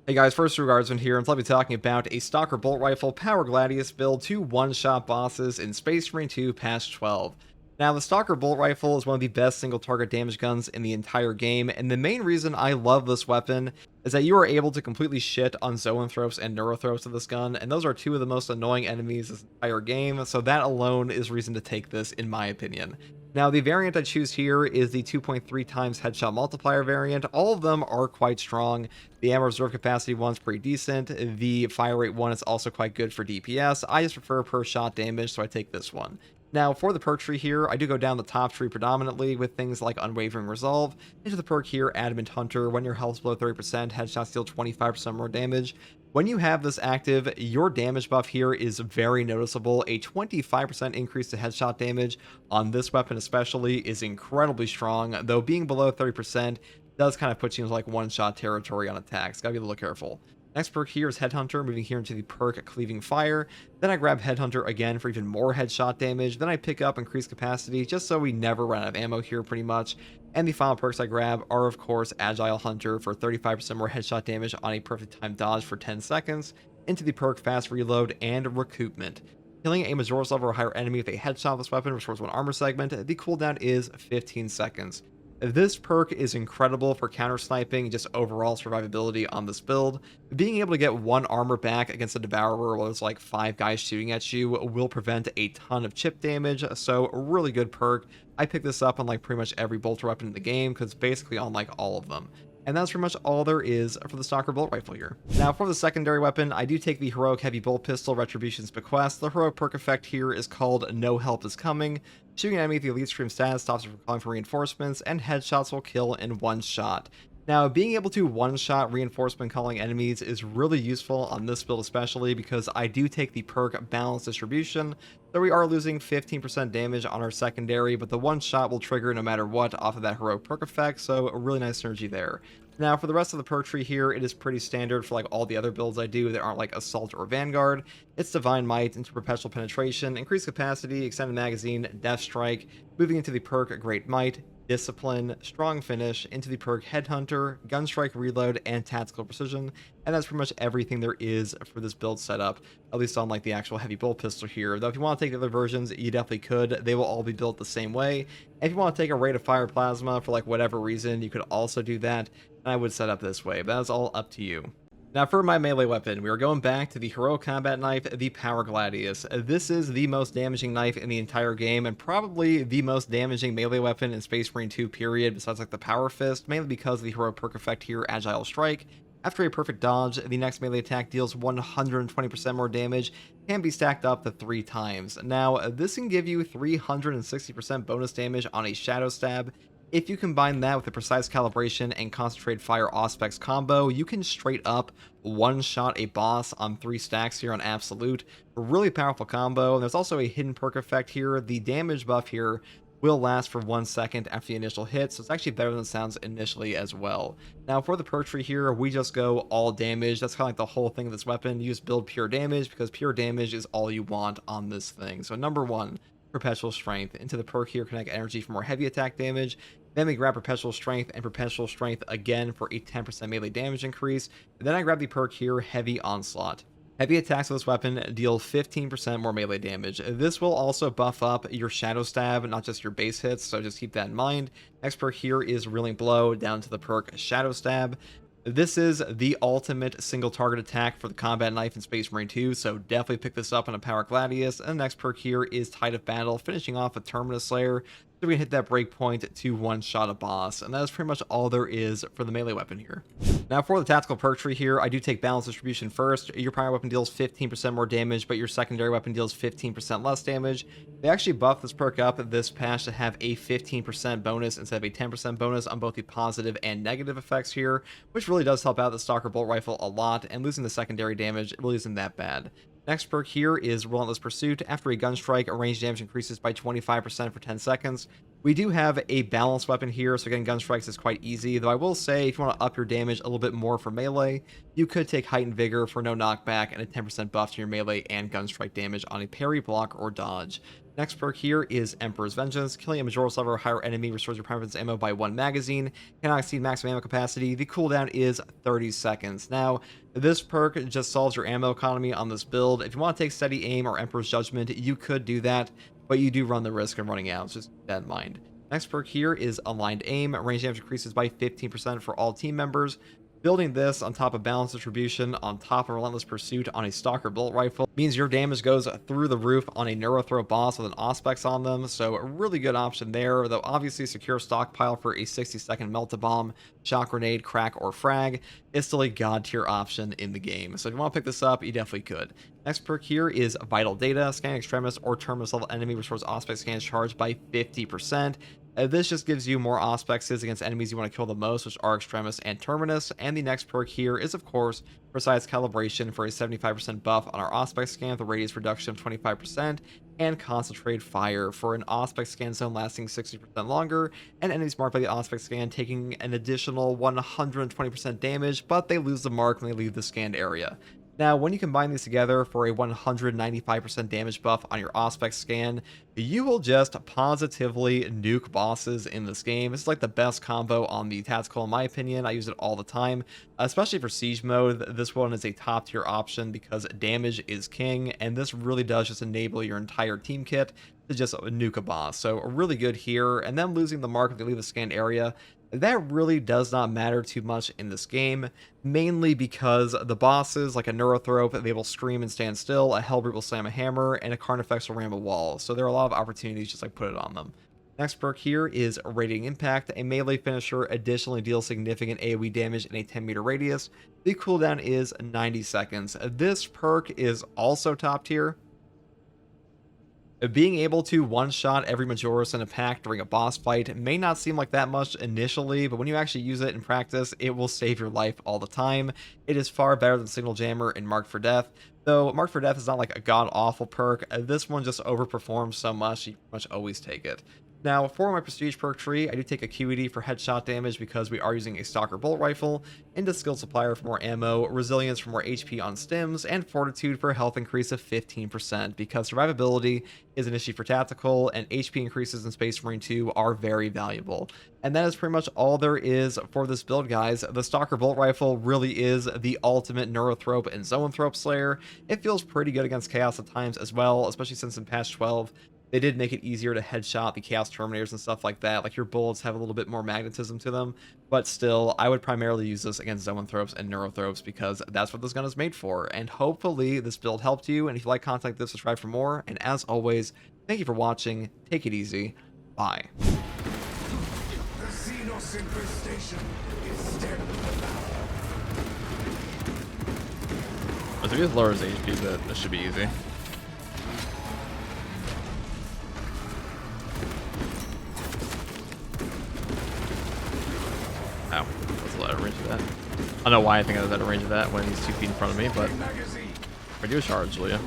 Hey guys, first Regardsman here, and I'll be talking about a Stalker Bolt Rifle Power Gladius build to one-shot bosses in Space Marine 2 Patch 12. Now, the Stalker Bolt Rifle is one of the best single-target damage guns in the entire game, and the main reason I love this weapon is that you are able to completely shit on Zoanthropes and Neurothropes with this gun, and those are two of the most annoying enemies this entire game, so that alone is reason to take this, in my opinion. Now, the variant I choose here is the 2.3 times headshot multiplier variant. All of them are quite strong. The ammo reserve capacity one's pretty decent. The fire rate one is also quite good for DPS. I just prefer per shot damage, so I take this one. Now, for the perk tree here, I do go down the top tree predominantly with things like Unwavering Resolve. Into the perk here, Adamant Hunter. When your health's below 30%, headshots deal 25% more damage. When you have this active, your damage buff here is very noticeable. A 25% increase to headshot damage on this weapon especially is incredibly strong, though being below 30% does kind of put you into like one-shot territory on attacks. Gotta be a little careful. Next perk here is Headhunter, moving here into the perk Cleaving Fire. Then I grab Headhunter again for even more headshot damage. Then I pick up Increased Capacity, just so we never run out of ammo here pretty much. And the final perks I grab are, of course, Agile Hunter for 35% more headshot damage on a perfect time dodge for 10 seconds, into the perk Fast Reload and Recoupment. Killing a Majora's level or higher enemy with a headshot with this weapon restores one armor segment. The cooldown is 15 seconds. This perk is incredible for counter sniping and just overall survivability on this build. Being able to get one armor back against a Devourer while there's like 5 guys shooting at you will prevent a ton of chip damage, so a really good perk. I pick this up on like pretty much every bolter weapon in the game because basically on like all of them. And that's pretty much all there is for the Stalker Bolt Rifle here. Now for the secondary weapon, I do take the Heroic Heavy Bolt Pistol Retribution's Bequest. The heroic perk effect here is called No Help Is Coming. Shooting an enemy with the Elite Stream status stops it from calling for reinforcements, and headshots will kill in one shot. Now, being able to one-shot reinforcement calling enemies is really useful on this build especially because I do take the perk Balanced Distribution, so we are losing 15% damage on our secondary, but the one-shot will trigger no matter what off of that heroic perk effect, so a really nice synergy there. Now, for the rest of the perk tree here, it is pretty standard for like all the other builds I do that aren't like Assault or Vanguard. It's Divine Might into Perpetual Penetration, Increased Capacity, Extended Magazine, Death Strike, moving into the perk Great Might, Discipline, Strong Finish, into the perk Headhunter, Gunstrike Reload, and Tactical Precision, and that's pretty much everything there is for this build setup, at least on like the actual heavy bolt pistol here. Though if you want to take the other versions, you definitely could. They will all be built the same way. If you want to take a Rate of Fire Plasma for like whatever reason, you could also do that, and I would set up this way, but that's all up to you. Now for my melee weapon, we are going back to the Heroic Combat Knife, the Power Gladius. This is the most damaging knife in the entire game, and probably the most damaging melee weapon in Space Marine 2 period, besides like the Power Fist, mainly because of the heroic perk effect here, Agile Strike. After a perfect dodge, the next melee attack deals 120% more damage, can be stacked up to 3 times. Now, this can give you 360% bonus damage on a Shadow Stab. If you combine that with a Precise Calibration and Concentrated Fire Auspex combo, you can straight up one-shot a boss on 3 stacks here on Absolute. A really powerful combo. And there's also a hidden perk effect here. The damage buff here will last for 1 second after the initial hit, so it's actually better than it sounds initially as well. Now for the perk tree here, we just go all damage. That's kind of like the whole thing of this weapon. You just build pure damage because pure damage is all you want on this thing. So number 1, Perpetual Strength. Into the perk here, connect energy for more heavy attack damage. Then we grab Perpetual Strength and Perpetual Strength again for a 10% melee damage increase. And then I grab the perk here, Heavy Onslaught. Heavy attacks with this weapon deal 15% more melee damage. This will also buff up your Shadow Stab, not just your base hits, so just keep that in mind. Next perk here is Reeling Blow, down to the perk Shadow Stab. This is the ultimate single target attack for the combat knife in Space Marine 2, so definitely pick this up on a Power Gladius. And the next perk here is Tide of Battle, finishing off with Terminus Slayer, so we can hit that breakpoint to one-shot a boss, and that is pretty much all there is for the melee weapon here. Now for the tactical perk tree here, I do take Balanced Distribution first. Your primary weapon deals 15% more damage, but your secondary weapon deals 15% less damage. They actually buffed this perk up this patch to have a 15% bonus instead of a 10% bonus on both the positive and negative effects here, which really does help out the Stalker Bolt Rifle a lot, and losing the secondary damage really isn't that bad. Next perk here is Relentless Pursuit. After a gun strike, range damage increases by 25% for 10 seconds. We do have a balanced weapon here, so getting gun strikes is quite easy, though I will say if you want to up your damage a little bit more for melee, you could take Heightened Vigor for no knockback and a 10% buff to your melee and gun strike damage on a parry, block, or dodge. Next perk here is Emperor's Vengeance. Killing a Majora's level or higher enemy restores your prime weapons ammo by 1 magazine. Cannot exceed maximum ammo capacity. The cooldown is 30 seconds. Now, this perk just solves your ammo economy on this build. If you want to take Steady Aim or Emperor's Judgment, you could do that, but you do run the risk of running out, so just keep that in mind. Next perk here is Aligned Aim. Range damage increases by 15% for all team members. Building this on top of Balanced Distribution, on top of Relentless Pursuit on a Stalker Bolt Rifle, means your damage goes through the roof on a Neurothrow boss with an Auspex on them, so a really good option there, though obviously secure stockpile for a 60-second Melt-A-Bomb, Shock Grenade, Crack, or Frag is still a god tier option in the game, so if you want to pick this up, you definitely could. Next perk here is Vital Data. Scanning Extremis or Terminus level enemy restores Auspex scans charge by 50%. This just gives you more Auspexes against enemies you want to kill the most, which are Extremis and Terminus. And the next perk here is, of course, Precise Calibration for a 75% buff on our Auspex scan with a radius reduction of 25%, and Concentrated Fire for an Auspex scan zone lasting 60% longer, and enemies marked by the Auspex scan taking an additional 120% damage, but they lose the mark when they leave the scanned area. Now, when you combine these together for a 195% damage buff on your Auspex scan, you will just positively nuke bosses in this game. This is like the best combo on the tactical in my opinion. I use it all the time, especially for siege mode. This one is a top tier option because damage is king, and this really does just enable your entire team kit to just nuke a boss. So really good here, and then losing the mark if they leave the scanned area, that really does not matter too much in this game, mainly because the bosses, like a Neurothrope, they will scream and stand still, a Hellbrute will slam a hammer, and a Carnifex will ram a wall, so there are a lot of opportunities just like put it on them. Next perk here is Radiating Impact. A melee finisher additionally deals significant AoE damage in a 10-meter radius. The cooldown is 90 seconds. This perk is also top tier. Being able to one-shot every Majora's in a pack during a boss fight may not seem like that much initially, but when you actually use it in practice, it will save your life all the time. It is far better than Signal Jammer and Marked for Death, though Marked for Death is not like a god-awful perk. This one just overperforms so much, you pretty much always take it. Now, for my prestige perk tree, I do take Acuity for headshot damage because we are using a Stalker Bolt Rifle, into Skill Supplier for more ammo, Resilience for more HP on stims, and Fortitude for a health increase of 15% because survivability is an issue for tactical, and HP increases in Space Marine 2 are very valuable. And that is pretty much all there is for this build, guys. The Stalker Bolt Rifle really is the ultimate Neurothrope and Zoanthrope Slayer. It feels pretty good against Chaos at times as well, especially since in patch 12, they did make it easier to headshot the Chaos Terminators and stuff like that. Like, your bullets have a little bit more magnetism to them. But still, I would primarily use this against Zoanthropes and Neurothropes because that's what this gun is made for. And hopefully this build helped you. And if you like content like this, subscribe for more. And as always, thank you for watching. Take it easy. Bye. The Xenos infestation is stemmed If he lowers HP, that should be easy. Ow, that's a lot of range of that. I don't know why I think I was out of range of that when he's 2 feet in front of me, but I do a charge, Julia.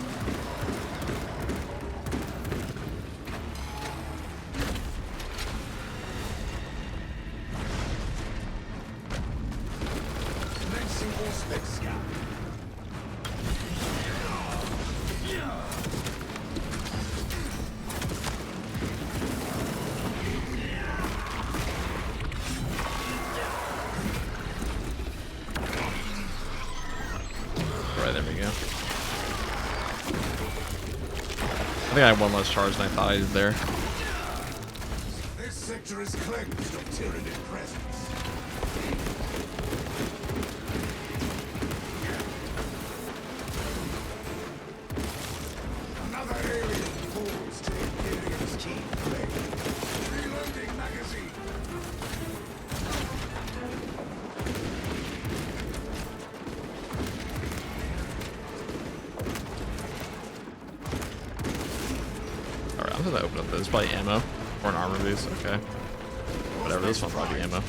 Right, there we go. I think I had one less charge than I thought I did there. This sector is cleansed of Tyranid presence. Another alien falls to Imperium's key blade. Reloading magazine. Alright, I'm gonna open up this. Probably ammo or an armor boost. Okay. Whatever, this one's probably ammo.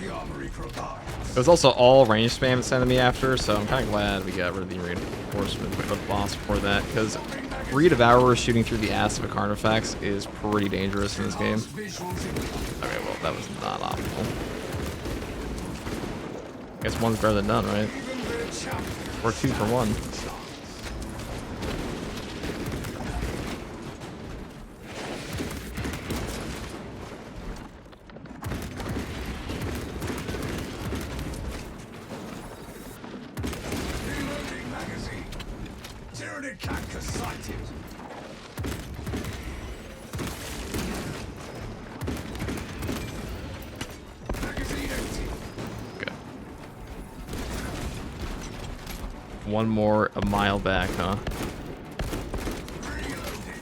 The armory provides. It was also all range spam that sent me after, so I'm kind of glad we got rid of the reinforcement for the boss before that, because Redevourer shooting through the ass of a Carnifex is pretty dangerous in this game. Okay, well, that was not optimal. I guess one's better than none, right? Or 2 for 1. active. Magazine empty. Okay. One more a mile back, huh? Reloading.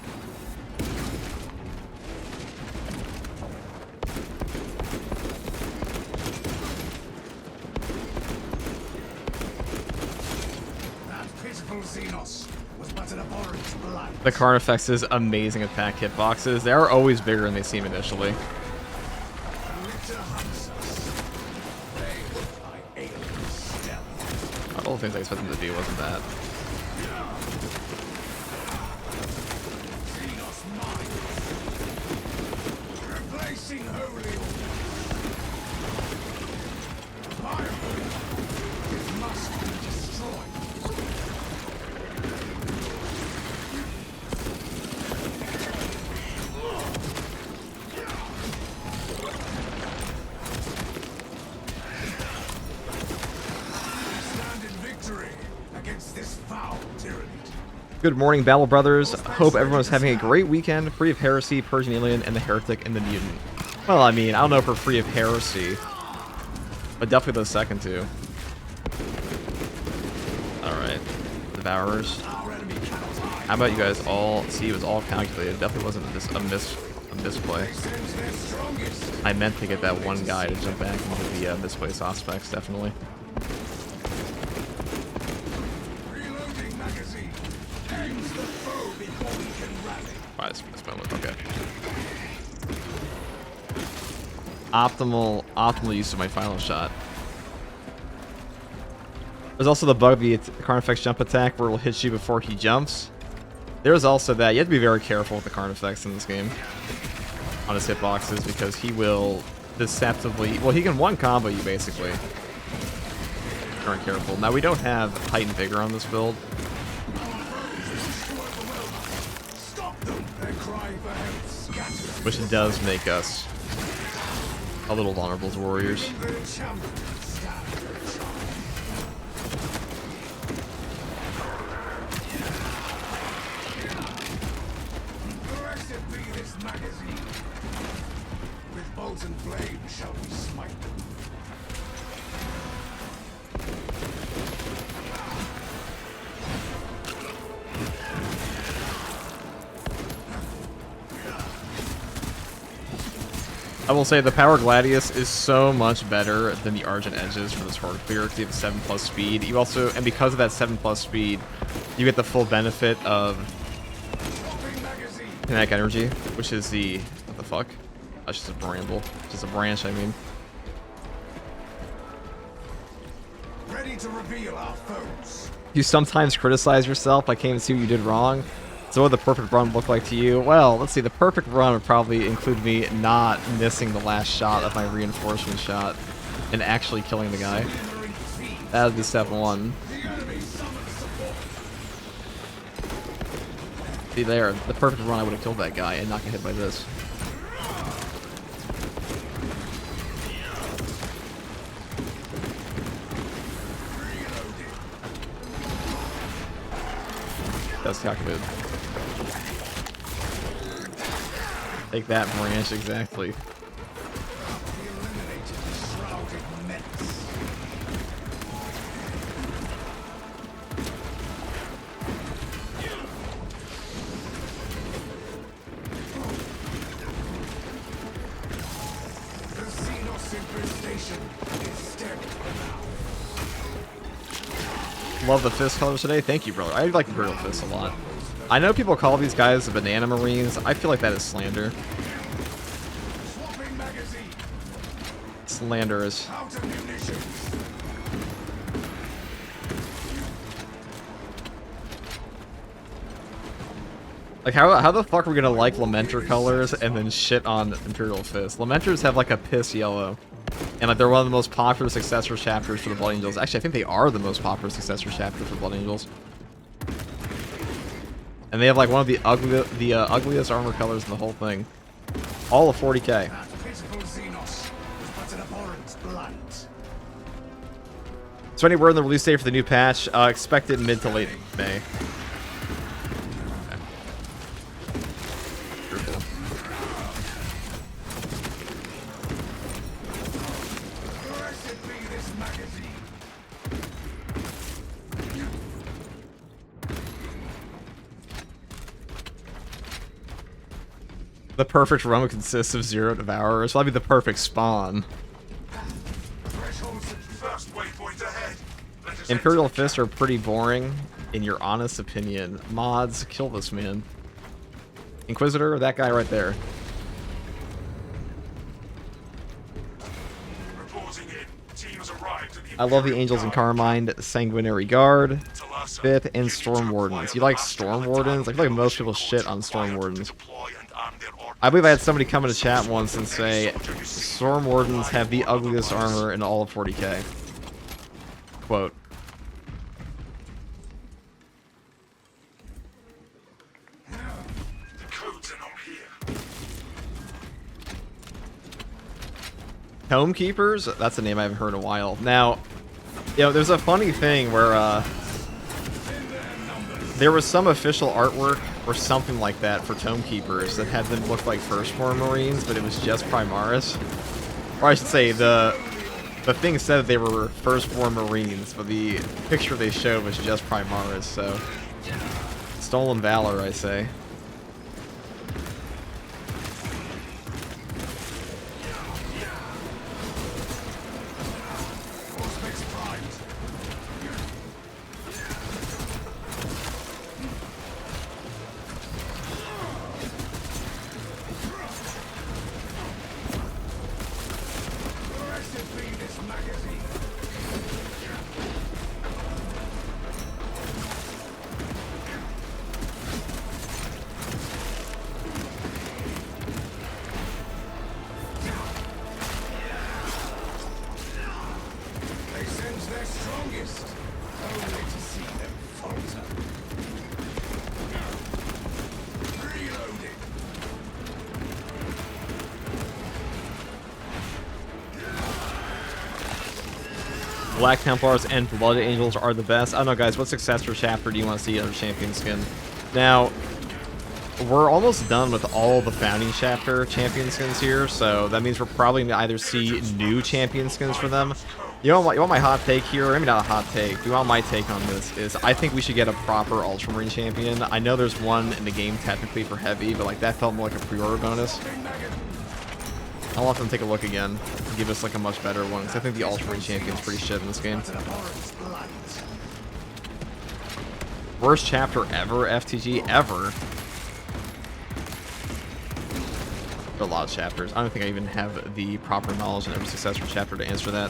That pitiful Xenos was but an abhorrent blight. The Carnifex is amazing at pack hitboxes. They are always bigger than they seem initially. Litter hunts us. They by alien stealth. All the things I expected them to do wasn't that. Xenos mine. Replacing holy orders. Fire. It must be destroyed. Stand in victory against this foul tyranny. Good morning, Battle Brothers. Hope everyone is having a great weekend, free of heresy, Persian alien, and the heretic and the mutant. Well, I mean, I don't know if we're free of heresy, but definitely those second two. Alright, Devourers. How about you guys all see it was all calculated? Definitely wasn't a misplay. Sends their strongest. I meant to get that one guy to jump back into the misplaced aspects, definitely. Reloading magazine. Aims the foe before we can rally. Alright, this moment, okay. Optimal use of my final shot. There's also the bug of the Carnifex jump attack where it'll hit you before he jumps. There's also that. You have to be very careful with the Carnifex in this game on his hitboxes because he will deceptively... Well, he can one combo you basically. If you aren't careful. Now, we don't have height and vigor on this build. Stop them. Their cry for help scatters. Which does make us a little vulnerable as warriors. The champion stand their trial. Blessed be this magazine. With bolt and blade shall we smite them. I will say the Power Gladius is so much better than the Argent Edges for this horde clear because you have 7+ speed. You also, and because of that 7+ speed, you get the full benefit of Swapping magazine. kinetic energy, which is the what the fuck? That's just a bramble, just a branch. I mean, Ready to reveal our foes. You sometimes criticize yourself. I can't see what you did wrong. So what would the perfect run look like to you? Well, let's see. The perfect run would probably include me not missing the last shot of my reinforcement shot and actually killing the guy. That would be step one. The enemy summons support. See there, the perfect run I would have killed that guy and not get hit by this. That's calculated. Take that branch, exactly. We eliminated the shrouded menace. The Xenos infestation is dead for now. Love the fist colors today. Thank you, brother. I like Imperial Fists a lot. I know people call these guys the Banana Marines. I feel like that is slander. Swapping magazine. Slanderous. Out of munitions. Like, how the fuck are we gonna like Lamenter colors and then shit on Imperial Fist? Lamenters have like a piss yellow. And like they're one of the most popular successor chapters for the Blood Angels. Actually, I think they are the most popular successor chapter for Blood Angels. And they have like one of the ugliest armor colors in the whole thing. All of 40k. That pitiful Xenos was but an abhorrent blight. So any word on the release date for the new patch? Expected mid to late May. Okay. The perfect run consists of 0 Devourers. So that'd be the perfect spawn. First waypoint ahead. Let us Imperial enter. Fists are pretty boring, in your honest opinion. Mods, kill this man. Inquisitor, that guy right there. Reporting in. Team has arrived at the I love the Imperial Angels and Guard. Carmine, Sanguinary Guard, Talassa, Fifth, and you Storm to Wardens. acquire You like master Storm battalion Wardens? I feel like most people codes shit on Storm required to Wardens. deploy and arm their I believe I had ordnance. somebody come into chat once and say, Storm Wardens have the ugliest armor in all of 40k. Quote. The codes are not here. Tome Keepers? That's a name I haven't heard in a while. Now, you know, there's a funny thing where, there was some official artwork or something like that for Tome Keepers that had them look like Firstborn Marines, but it was just Primaris. Or I should say, the thing said that they were Firstborn Marines, but the picture they showed was just Primaris, so... Stolen Valor, I say. Prospects primed. Blessed be this magazine. They sense their strongest, only to see them falter. Reloading. Black Templars and Blood Angels are the best. I don't know, guys. What successor chapter do you want to see out of Champion Skin? Now, we're almost done with all the Founding Chapter Champion Skins here, so that means we're probably going to either see new Champion Skins for them. You want my hot take here? Maybe not a hot take. You want my take on this? Is I think we should get a proper Ultramarine champion. I know there's one in the game technically for Heavy, but like that felt more like a pre-order bonus. I'll have to take a look again and give us like a much better one, because I think the Ultramarine champion's pretty shit in this game. Worst chapter ever, FTG, ever. There are a lot of chapters. I don't think I even have the proper knowledge in every successor chapter to answer that.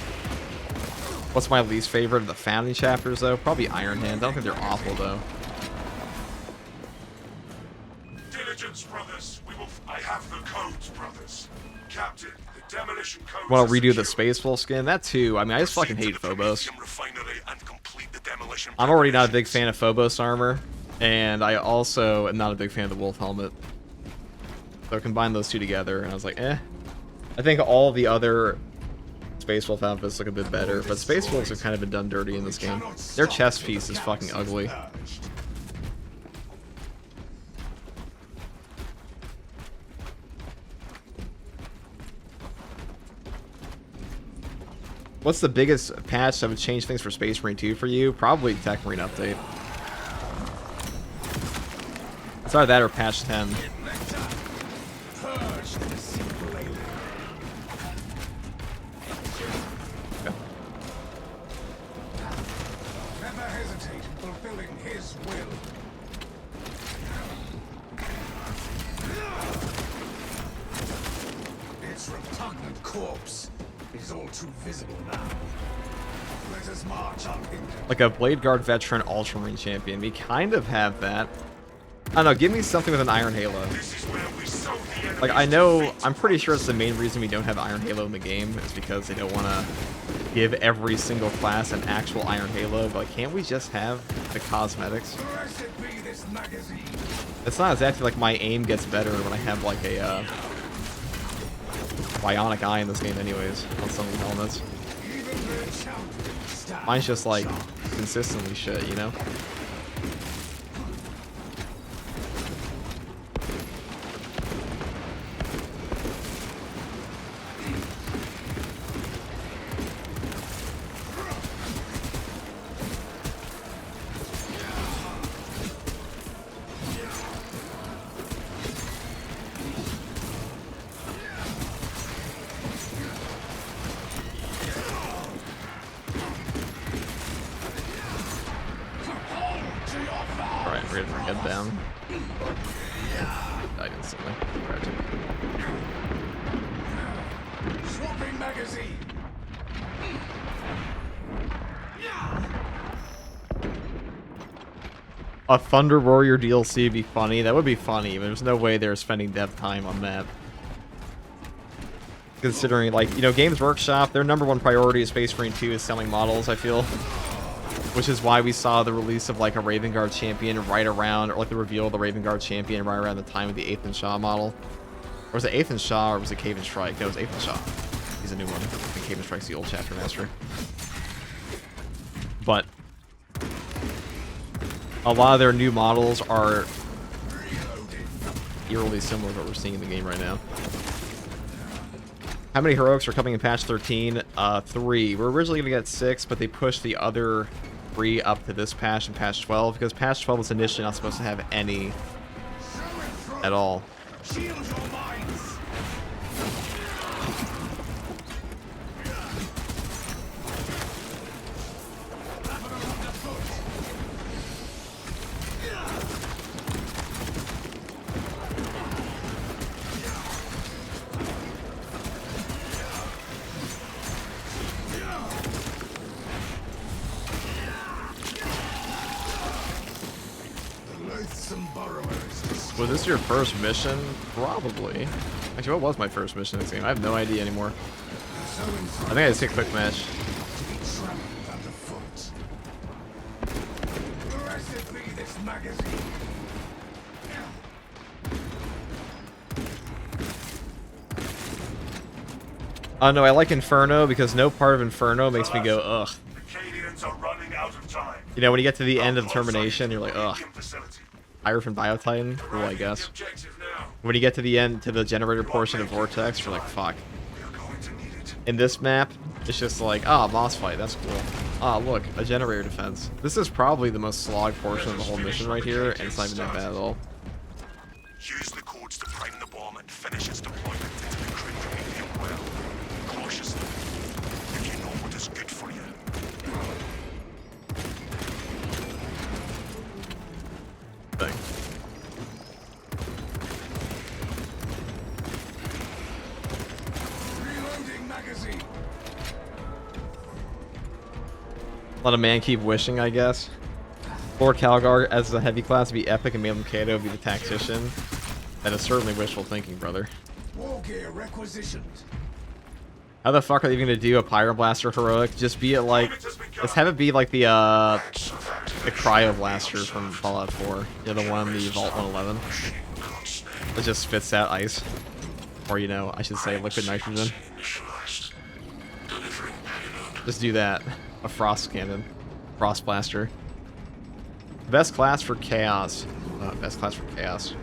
What's my least favorite of the Founding chapters, though? Probably Iron Hand. I don't think they're awful, though. Diligence, brothers. I have the codes, brothers. Captain, the demolition codes. Want to are redo the secure. Spaceful skin? That too. I mean, I just fucking Proceed hate to the Phobos. Prometheum refinery and complete the demolition I'm already not a big preparations. fan of Phobos armor, and I also am not a big fan of the Wolf Helmet. So combine those two together, and I was like, eh. I think all the other Space Wolf outfits look a bit better, but Space Wolves have kind of been done dirty in this game. Their chest piece is fucking ugly. What's the biggest patch that would change things for Space Marine 2 for you? Probably Tech Marine update. It's either that or patch 10. Purge the deceitful alien. Okay. Never hesitate in fulfilling his will. Its repugnant corpse is all too visible now. Let us march on him. Like a Blade Guard veteran Ultramarine champion. We kind of have that. I don't know, give me something with an Iron Halo. This is where we sow the enemy's Like, I know, defeat. I'm pretty sure it's the main reason we don't have Iron Halo in the game is because they don't want to give every single class an actual Iron Halo, but like, can't we just have the cosmetics? Blessed be this magazine. It's not exactly like my aim gets better when I have like a bionic eye in this game anyways, on some of the helmets. Even the champion stands Mine's just like sharp. consistently shit, you know? Head down. Died instantly. Grabbed him. Swapping magazine. A Thunder Warrior DLC would be funny. That would be funny, but there's no way they're spending dev time on that. Considering, like, you know, Games Workshop, their #1 priority is Space Marine 2 is selling models, I feel. Which is why we saw the release of, like, a Raven Guard champion right around, or, like, the reveal of the Raven Guard champion right around the time of the Athan Shaw model. Or was it Athan Shaw, or was it Cave and Strike? No, it was Athan Shaw. He's a new one. And Cave and Strike's the old Chapter Master. But a lot of their new models are eerily similar to what we're seeing in the game right now. How many heroics are coming in patch 13? 3. We're originally going to get 6, but they pushed the other 3 up to this patch in patch 12, because patch 12 was initially not supposed to have any at all. Shield your minds. Was this your first mission? Probably. Actually, what was my first mission in this game? I have no idea anymore. I think I just hit quick match. Oh no, I like Inferno because no part of Inferno makes me go, ugh. You know, when you get to the end of Termination, you're like, ugh. Hierophant Biotitan? Cool, I guess. When you get to the end, to the generator portion of Vortex, you're like, fuck. In this map, it's just like, ah, boss fight, that's cool. Ah, look, a generator defense. This is probably the most slog portion of the whole mission right here, and it's not even that bad at all. Use the codes to prime the bomb and finish its deployment into the critical medium well. Cautiously, if you know what is good for you. Thing. Reloading magazine. Let a man keep wishing, I guess. Lord Calgar as the heavy class would be epic and Malum Kato would be the tactician. That is certainly wishful thinking, brother. War gear requisitioned. How the fuck are they even gonna do a Pyroblaster heroic? Just be it like, let's have it be like the Cryoblaster from Fallout 4. Yeah, the one in the Vault 111. It just spits out ice. Or, you know, I should say liquid nitrogen. Just do that. A Frost Cannon. Frost Blaster. Best class for Chaos. Best class for Chaos.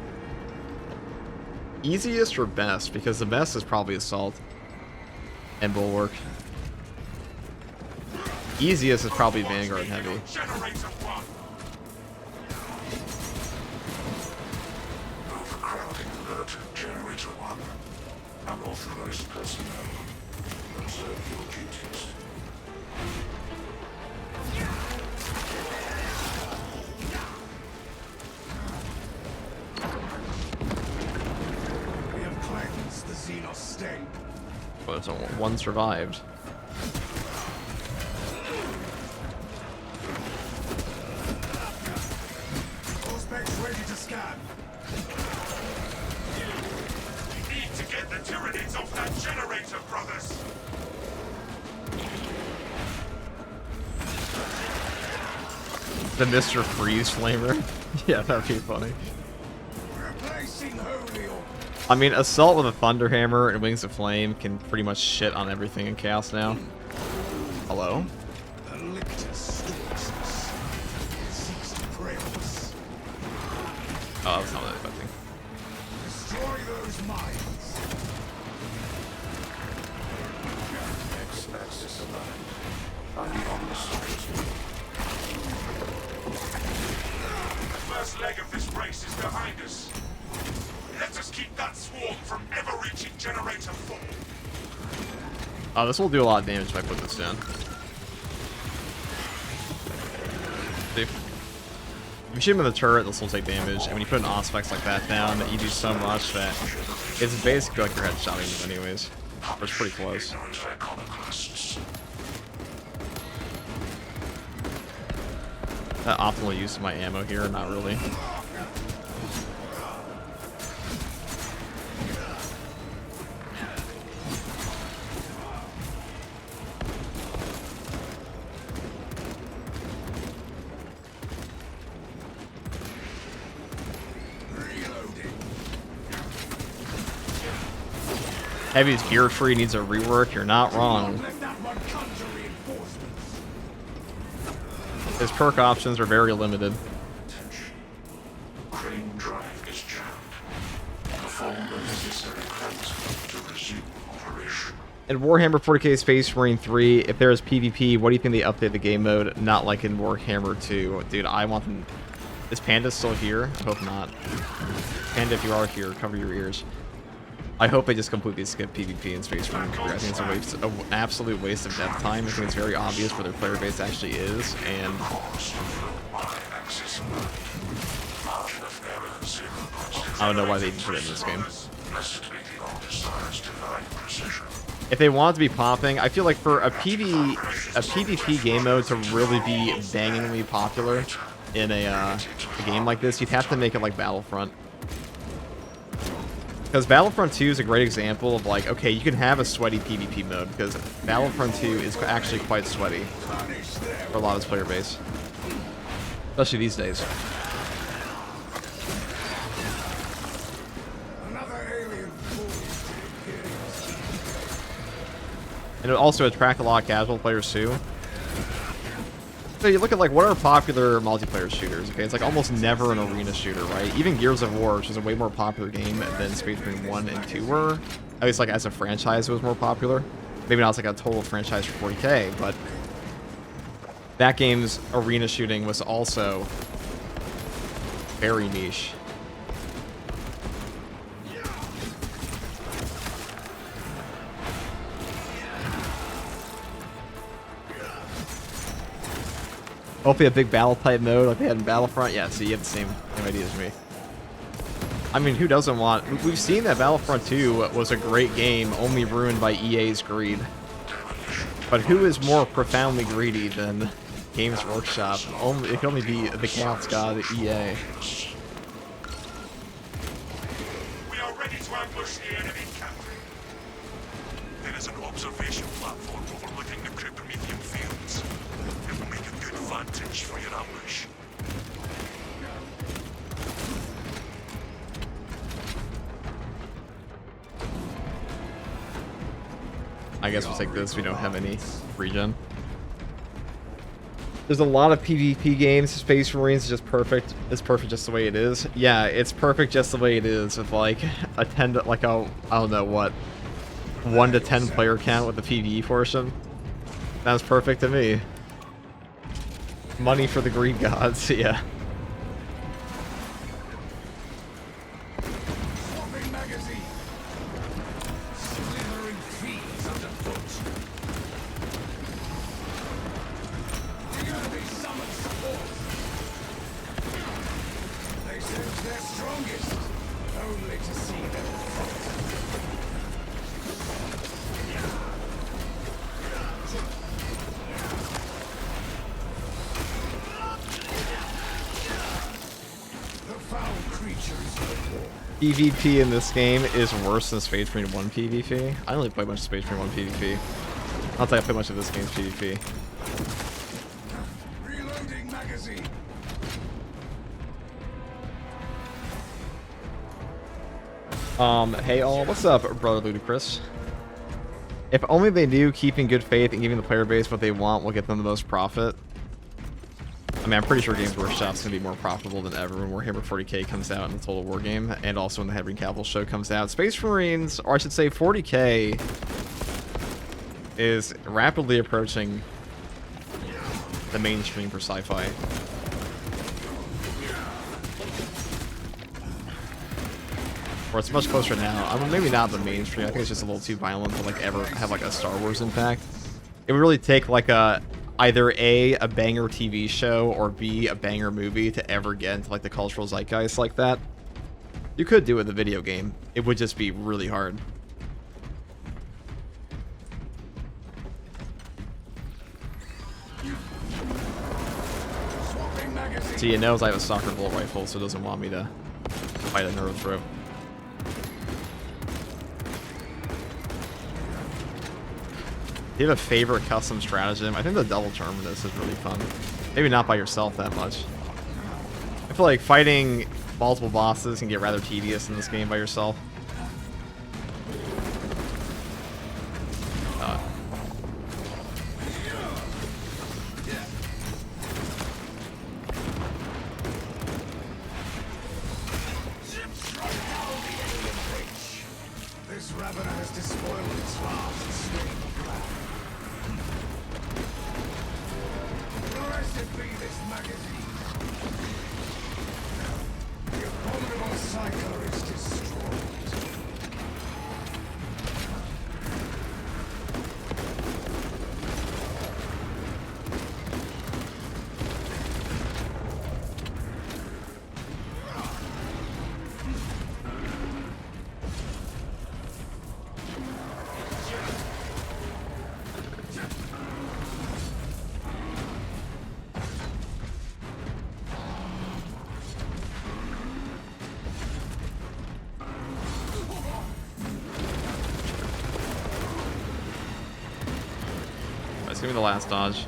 Easiest or best? Because the best is probably Assault. And Bulwark. Easiest is probably Vanguard Heavy. Overcrowding alert, generator 1. Unauthorized personnel. Observe your duties. We have cleansed the Xenos stain. But it's only one survived. Auspex ready to scan. We need to get the Tyranids off that generator, brothers! The Mr. Freeze Flamer. Yeah, that'd be funny. Replacing Holy Orb. I mean, Assault with a Thunderhammer and Wings of Flame can pretty much shit on everything in Chaos now. Hello? The lictor stalks us. Seeks to prey on us. Oh, that's not what I was expecting. Destroy those minds. X-axis aligned. I'm on the surface. The first leg of this race is behind us. Let us keep that swarm from ever reaching Generator 4. Oh, this will do a lot of damage if I put this down. See? If you shoot them in the turret, they'll still take damage, and when you put an Auspex like that down, you do so much that it's basically like you're headshotting them anyways. Or it's pretty close. That optimal use of my ammo here, not really. Heavy's gear free, needs a rework. You're not wrong. His perk options are very limited. In Warhammer 40k Space Marine 3, if there is PvP, what do you think they update the game mode? Not like in Warhammer 2. Dude, I want them... Is Panda still here? I hope not. Panda, if you are here, cover your ears. I hope they just completely skip PvP in Space Marine 3. I think it's an absolute waste of death time. I think it's very obvious where their player base actually is, and... I don't know why they put it in this game. If they want it to be popping, I feel like for a PvP game mode to really be bangingly popular in a game like this, you'd have to make it like Battlefront. Because Battlefront 2 is a great example of like, okay, you can have a sweaty PvP mode, because Battlefront 2 is actually quite sweaty for a lot of its player base. Especially these days. And it also attract a lot of casual players too. So you look at like what are popular multiplayer shooters, okay? It's like almost never an arena shooter, right? Even Gears of War, which is a way more popular game than Space Marine 1 and 2 were. At least like as a franchise it was more popular. Maybe not as like a total franchise for 40k, but that game's arena shooting was also very niche. Hopefully a big battle type mode like they had in Battlefront. Yeah, so you have the same idea as me. I mean, who doesn't want... We've seen that Battlefront 2 was a great game, only ruined by EA's greed. But who is more profoundly greedy than Games Workshop? It can only be the chaos god, EA. We are ready to ambush the enemy camp. There is an observation platform overlooking the Promethean fields. It will make a good vantage for your ambush. I guess we'll take this. We don't have any regen. There's a lot of PvP games. Space Marines is just perfect. It's perfect just the way it is. Yeah, it's perfect just the way it is with like a 10 to, like a, I don't know what, 1 to 10 player count with the PvE portion. Sounds perfect to me. Money for the green gods, yeah. PvP in this game is worse than Space Marine 1 PvP. I only play much of Space Marine 1 PvP. I don't think I play much of this game's PvP. Reloading magazine. Hey all, what's up, brother Ludicrous? If only they knew keeping good faith and giving the player base what they want will get them the most profit. I mean, I'm pretty sure Games Workshop's gonna be more profitable than ever when Warhammer 40k comes out in the Total War game, and also when the Henry Cavill show comes out. Space Marines, or I should say 40k, is rapidly approaching the mainstream for sci-fi. Or it's much closer now. I mean, maybe not the mainstream. I think it's just a little too violent to like ever have like a Star Wars impact. It would really take like a either A, a banger TV show, or B, a banger movie to ever get into like the cultural zeitgeist like that. You could do it in the video game. It would just be really hard. See, it knows I have a Stalker bolt rifle, so it doesn't want me to fight a nerve throw. Do you have a favorite custom stratagem? I think the double terminus is really fun. Maybe not by yourself that much. I feel like fighting multiple bosses can get rather tedious in this game by yourself. This rabbit has despoiled its last stained ground. Blessed be this magazine. The abominable cycler is destroyed. Give me the last dodge.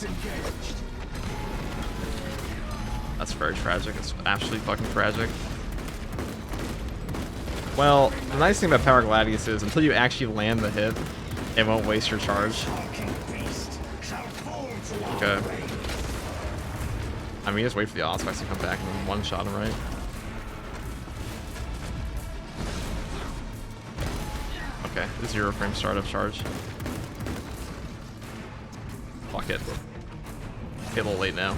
Engaged. That's very tragic. It's absolutely fucking tragic. Well, the nice thing about Power Gladius is until you actually land the hit, it won't waste your charge. Okay. I mean, just wait for the Ospex to come back and then one-shot him, right? Okay, 0 frame startup charge. Fuck it. Okay, a little late now.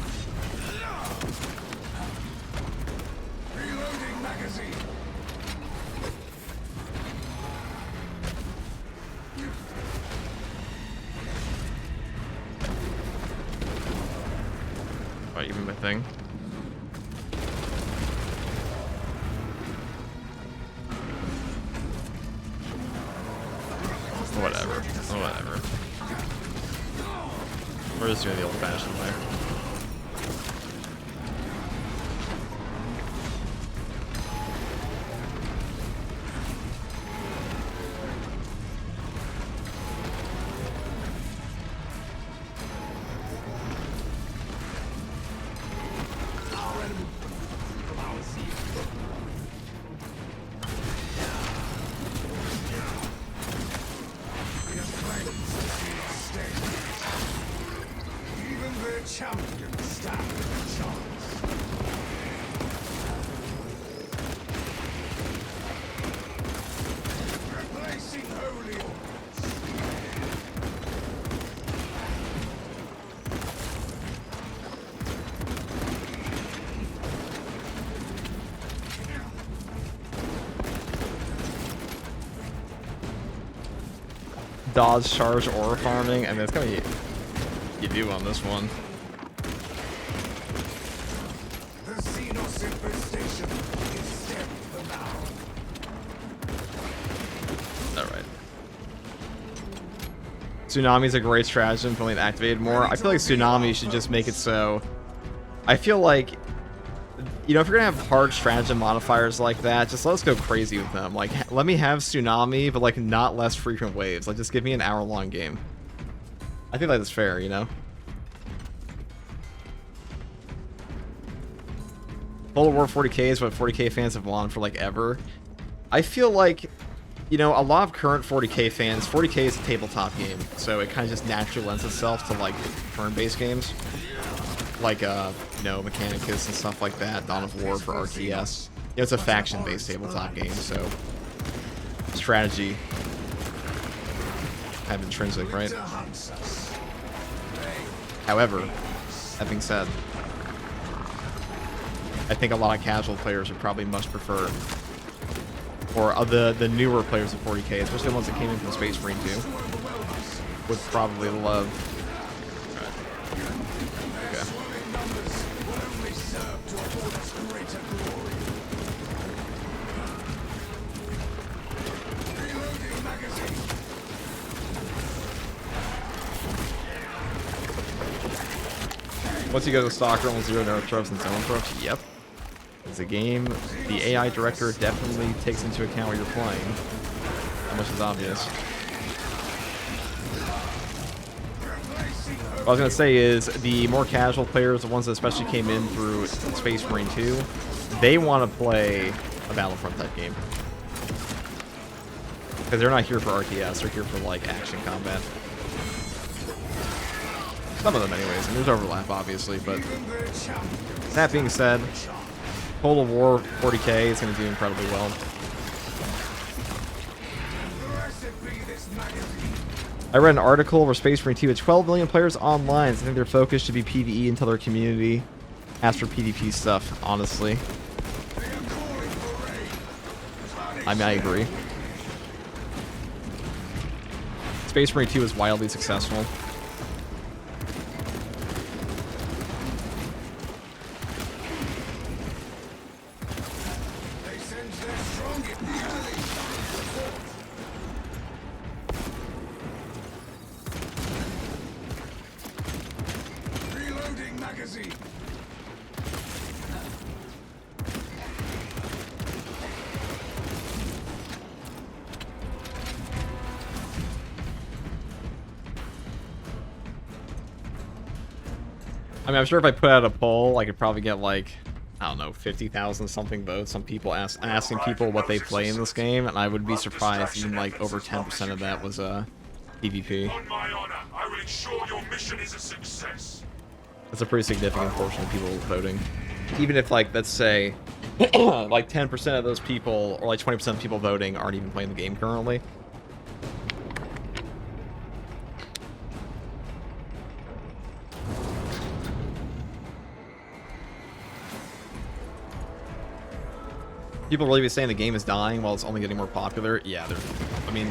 Reloading magazine. Alright, even my thing. Whatever. Whatever. We're just doing the old-fashioned way. Champion stand a chance. Replacing holy orders. Dodge, charge, aura farming. I mean, it's gonna be you do on this one. Alright. Tsunami's a great stratagem for only activated more. I feel like Tsunami should just make it so... I feel like, you know, if you're gonna have hard stratagem modifiers like that, just let us go crazy with them. Like, let me have Tsunami, but like not less frequent waves. Like, just give me an hour-long game. I think that's fair, you know? Total War 40k is what 40k fans have wanted for like ever. I feel like, you know, a lot of current 40k fans, 40k is a tabletop game, so it kind of just naturally lends itself to like turn-based games. Like, you know, Mechanicus and stuff like that, Dawn of War for RTS. You know, it's a faction-based tabletop game, so strategy kind of intrinsic, right? However, that being said, I think a lot of casual players would probably much prefer or the newer players of 40k, especially the ones that came in from Space Marine 2, would probably love. Okay. Once you go to Stalker, almost 0 nerf tropes and zone tropes, yep. It's a game the AI director definitely takes into account what you're playing. How much is obvious. What I was going to say is the more casual players, the ones that especially came in through Space Marine 2, they want to play a Battlefront type game. Because they're not here for RTS, they're here for like action combat. Some of them anyways, and there's overlap obviously, but that being said, Total War 40k is going to do incredibly well. I read an article where Space Marine 2 had 12 million players online, so I think their focus should be PvE until their community asks for PvP stuff, honestly. I mean, I agree. Space Marine 2 is wildly successful. I mean, I'm sure if I put out a poll, I could probably get like, I don't know, 50,000 something votes on people asking people what they play in this game, and I would be surprised even like over 10% of that was PvP. On my honor, I will ensure your mission is a success. That's a pretty significant portion of people voting. Even if, like, let's say, like 10% of those people, or like 20% of people voting aren't even playing the game currently. People really be saying the game is dying while it's only getting more popular. Yeah, I mean,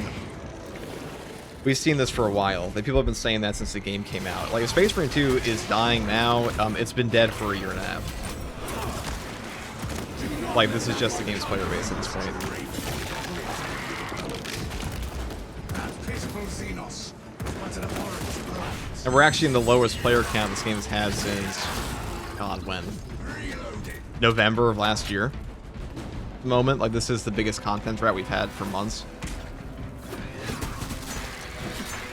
we've seen this for a while. People have been saying that since the game came out. Like, if Space Marine 2 is dying now, it's been dead for a year and a half. Like, this is just the game's player base at this point. And we're actually in the lowest player count this game has had since, God, when? November of last year. Moment, like, this is the biggest content drought we've had for months.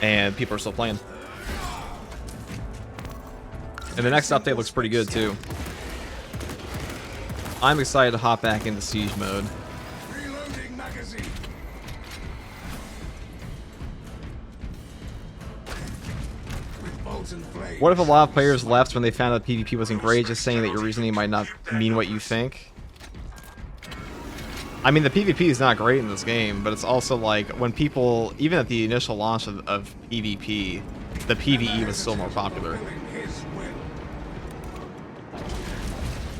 And people are still playing. And the next update looks pretty good, too. I'm excited to hop back into Siege mode. What if a lot of players left when they found out PvP wasn't great, just saying that your reasoning might not mean what you think? I mean, the PvP is not great in this game, but it's also like, when people, even at the initial launch of PvP, the PvE was still more popular.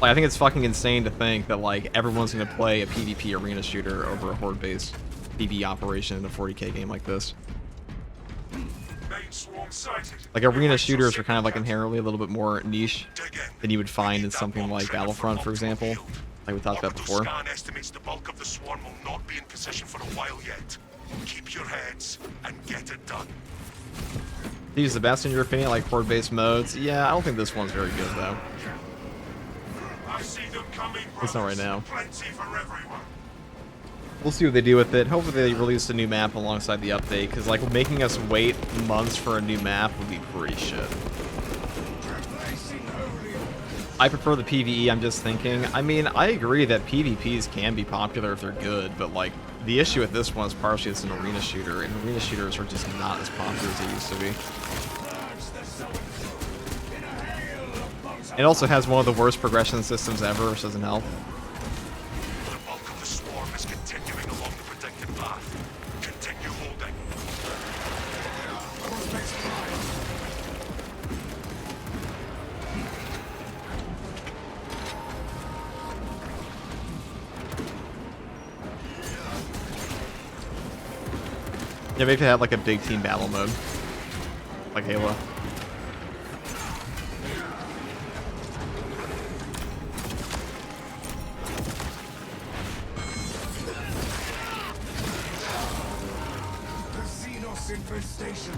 Like, I think it's fucking insane to think that, like, everyone's gonna play a PvP arena shooter over a horde-based PvE operation in a 40k game like this. Like, arena shooters are kind of like inherently a little bit more niche than you would find in something like Battlefront, for example. Like we talked about before. Scan estimates the bulk of the swarm will not be in position for a while yet. Keep your heads and get it done. These the best in your opinion, like horde-based modes? Yeah, I don't think this one's very good though. I see them coming, it's not right now. Plenty for everyone. We'll see what they do with it. Hopefully they release a new map alongside the update, because like making us wait months for a new map would be pretty shit. I prefer the PvE, I'm just thinking. I mean, I agree that PvPs can be popular if they're good, but like, the issue with this one is partially it's an arena shooter, and arena shooters are just not as popular as they used to be. It also has one of the worst progression systems ever, which doesn't help. The bulk of the swarm is continuing along the predicted path. Continue holding. Yeah, maybe they had like a big team battle mode, like Halo. The Xenos infestation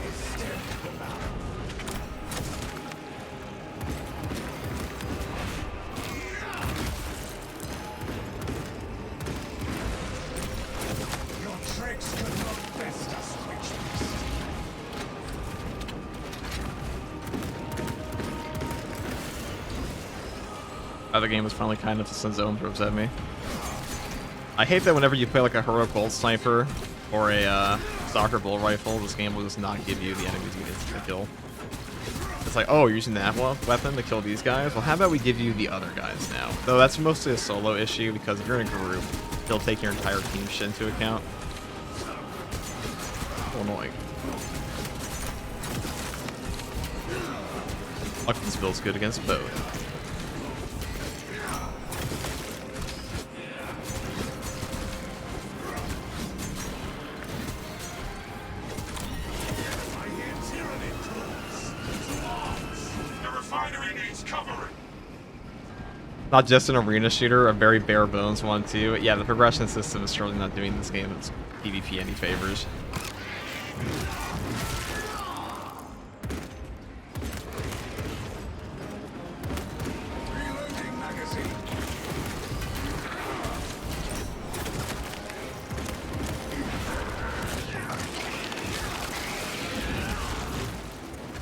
is still alive. Your tricks could not best us, witch beast. Other game was finally kind enough to send zone probes at me. I hate that whenever you play like a heroic bolt sniper or a stalker bolt rifle, this game will just not give you the enemies you need to kill. It's like, oh, you're using that weapon to kill these guys? Well, how about we give you the other guys now? Though that's mostly a solo issue, because if you're in a group, they'll take your entire team shit into account. So annoying. Luckily, this build's good against both. I hear tyranny calls. To arms. The refinery needs covering. Not just an arena shooter, a very bare bones one too. Yeah, the progression system is surely not doing this game its PvP any favors. Reloading magazine.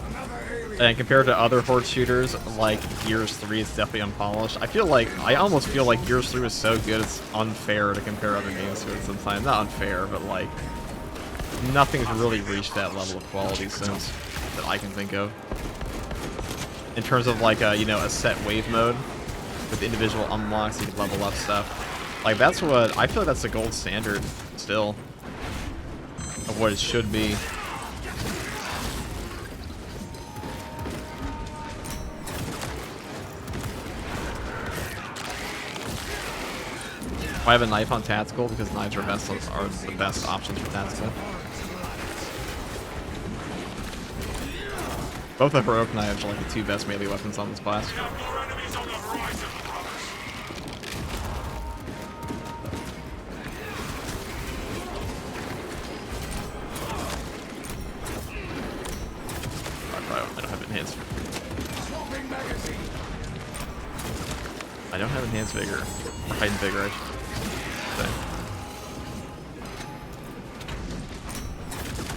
Another alien. And compared to other horde shooters, like Gears 3, it's definitely unpolished. I almost feel like Gears 3 was so good it's unfair to compare other games to it sometimes. Not unfair, but like, nothing's really reached that level of quality since, that I can think of. In terms of like a, you know, a set wave mode with individual unlocks, you can level up stuff. Like that's what, I feel like that's the gold standard still of what it should be. I have a knife on tactical because knives are the best options for tactical. Both the heroic knives are like the two best melee weapons on this class. We have more enemies on the horizon, brothers. I don't have enhanced. Swapping magazine. I don't have enhanced vigor or heightened vigor. I should say.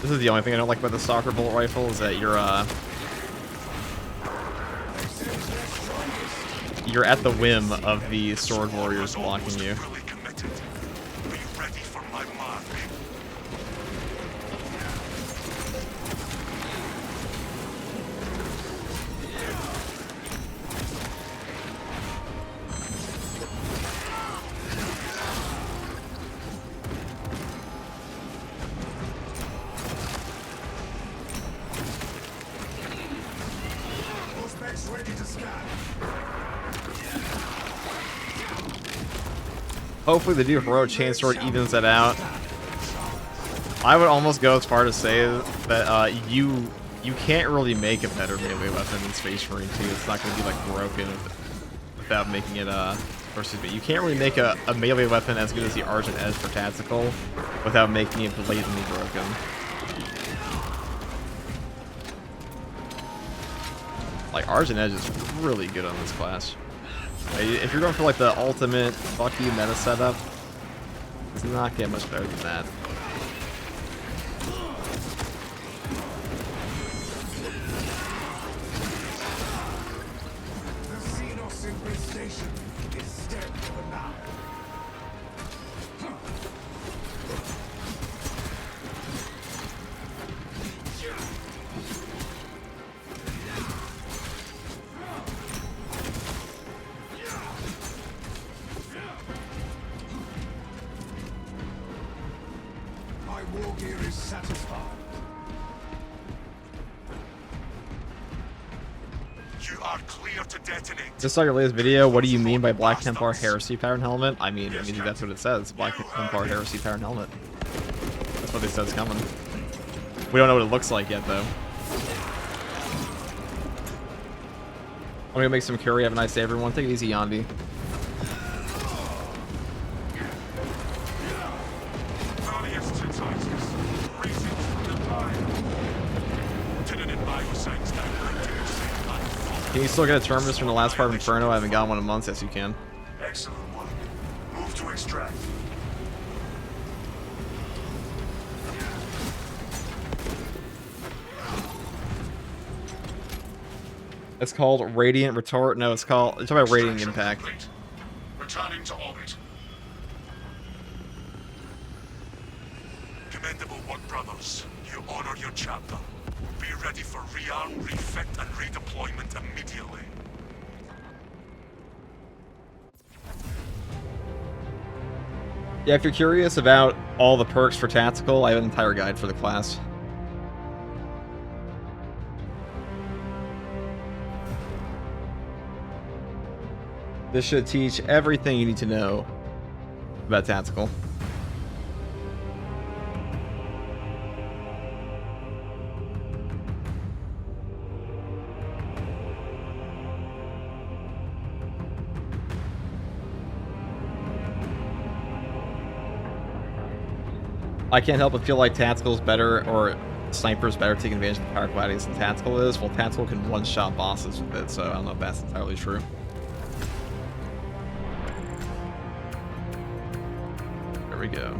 This is the only thing I don't like about the Stalker bolt rifle is that you're at the whim of the sword warriors blocking you. Really committed. Are you ready for my mark? Prospects ready to scan. Hopefully the new heroic chainsword evens that out. I would almost go as far to say that you can't really make a better melee weapon than Space Marine 2. It's not going to be like broken without making it or excuse me, you can't really make a melee weapon as good as the Argent Edge for tactical without making it blatantly broken. Like Argent Edge is really good on this class. If you're going for like the ultimate fuck you meta setup, it's not get much better than that. The Xenos infestation is dead for now. My war gear is satisfied. You are clear to detonate. Just saw your latest video. What do you mean by Black Templar Heresy pattern helmet? I mean that's what it says. Black Templar Heresy pattern helmet. That's what they said is coming. We don't know what it looks like yet, though. I'm gonna make some curry. Have a nice day, everyone. Take it easy, Yandi. Can you still get a terminus from the last part of Inferno? I haven't gotten one in months. Yes, you can. Excellent one. Move to extract. It's called Radiant Retort. No, it's called. It's about Radiant Impact. Complete. Returning to orbit. Commendable work, brothers. You honor your chapter. Be ready for rearm, refit, and redeployment immediately. Yeah, if you're curious about all the perks for Tactical, I have an entire guide for the class. This should teach everything you need to know about Tactical. I can't help but feel like Tactical is better, or Sniper is better taking advantage of the Power Gladius than Tactical is. Well, Tactical can one-shot bosses with it, so I don't know if that's entirely true. There we go.